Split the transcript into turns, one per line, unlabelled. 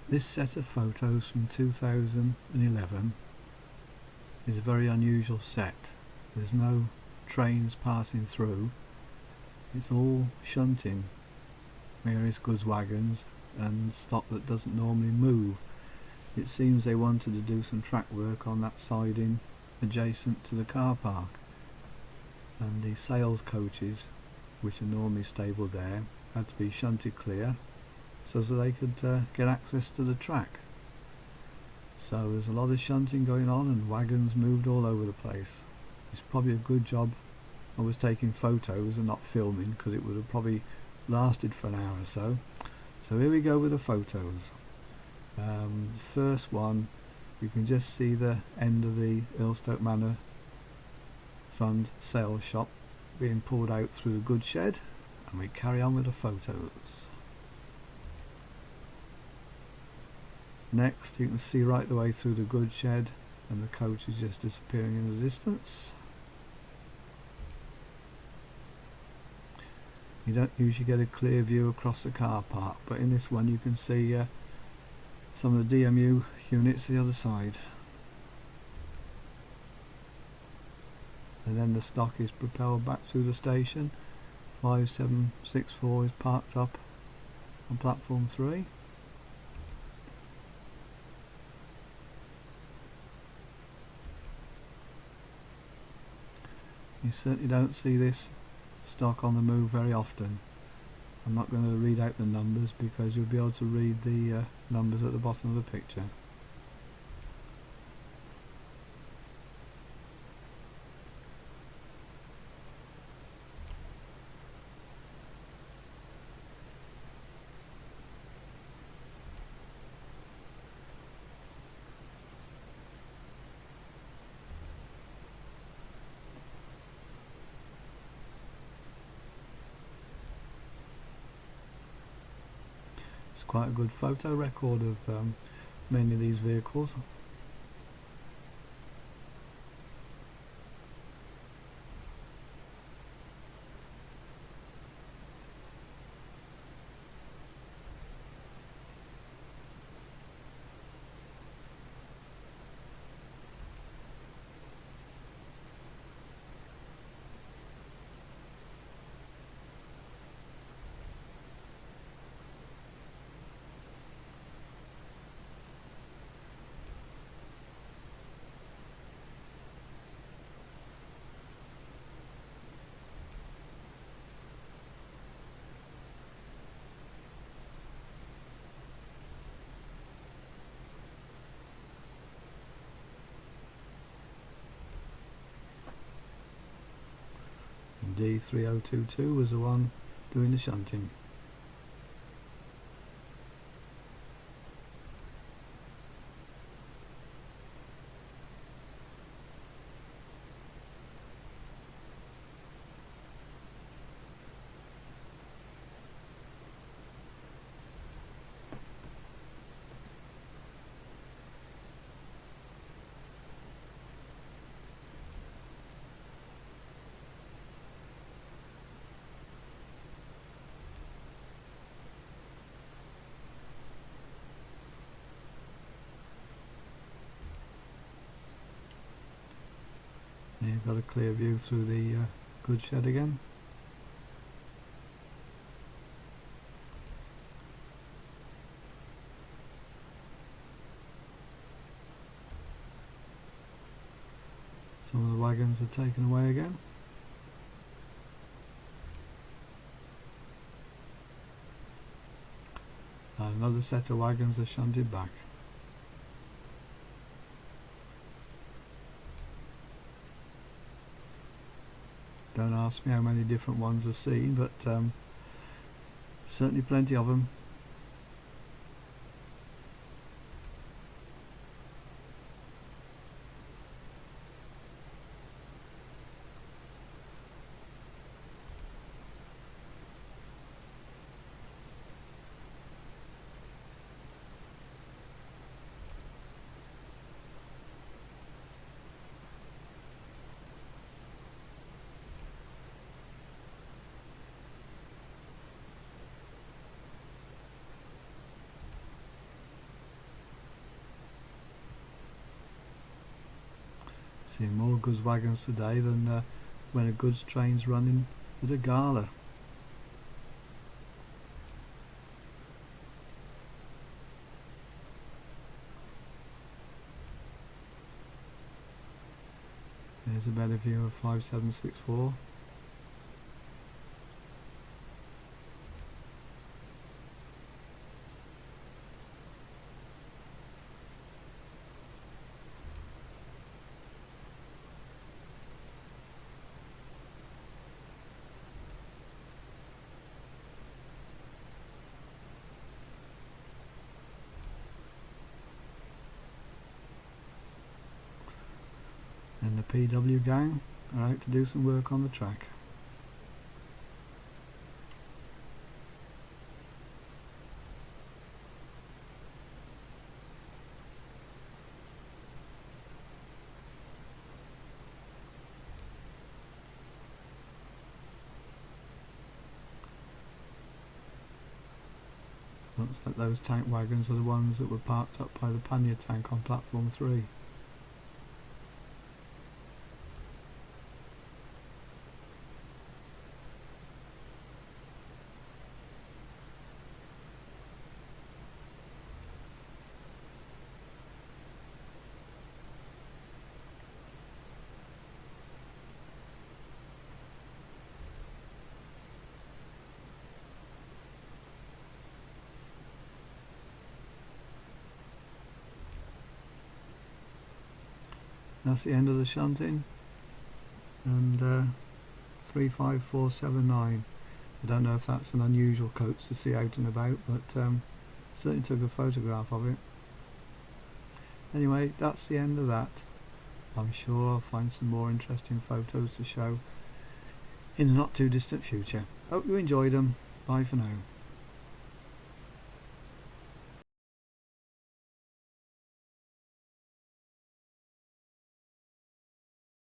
This set of photos from 2011 is a very unusual set. There's no trains passing through, it's all shunting, various goods wagons and stock that doesn't normally move. It seems they wanted to do some track work on that siding adjacent to the car park, and the sales coaches, which are normally stabled there, had to be shunted clear so that they could get access to the track. So there's a lot of shunting going on and wagons moved all over the place. It's probably a good job I was taking photos and not filming, because it would have probably lasted for an hour or so. So here we go with the photos. The first one, you can just see the end of the Earlstoke Manor Fund sales shop being pulled out through the goods shed, and we carry on with the photos. Next, you can see right the way through the goods shed and the coach is just disappearing in the distance. You don't usually get a clear view across the car park, but in this one you can see some of the DMU units the other side. And then the stock is propelled back through the station. 5764 is parked up on platform 3. You certainly don't see this stock on the move very often. I'm not going to read out the numbers because you'll be able to read the numbers at the bottom of the picture. It's quite a good photo record of many of these vehicles. D3022 was the one doing the shunting. You've got a clear view through the goods shed again. Some of the wagons are taken away again. And another set of wagons are shunted back. Don't ask me how many different ones are seen, but certainly plenty of them. Seeing more goods wagons today than when a goods train's running at a gala. There's a better view of 5764. And the PW gang are out to do some work on the track. Looks like those tank wagons are the ones that were parked up by the pannier tank on platform 3. That's the end of the shunting, and 35479. I don't know if that's an unusual coach to see out and about, but certainly took a photograph of it. Anyway, that's the end of that. I'm sure I'll find some more interesting photos to show in the not too distant future. Hope you enjoyed them. Bye for now.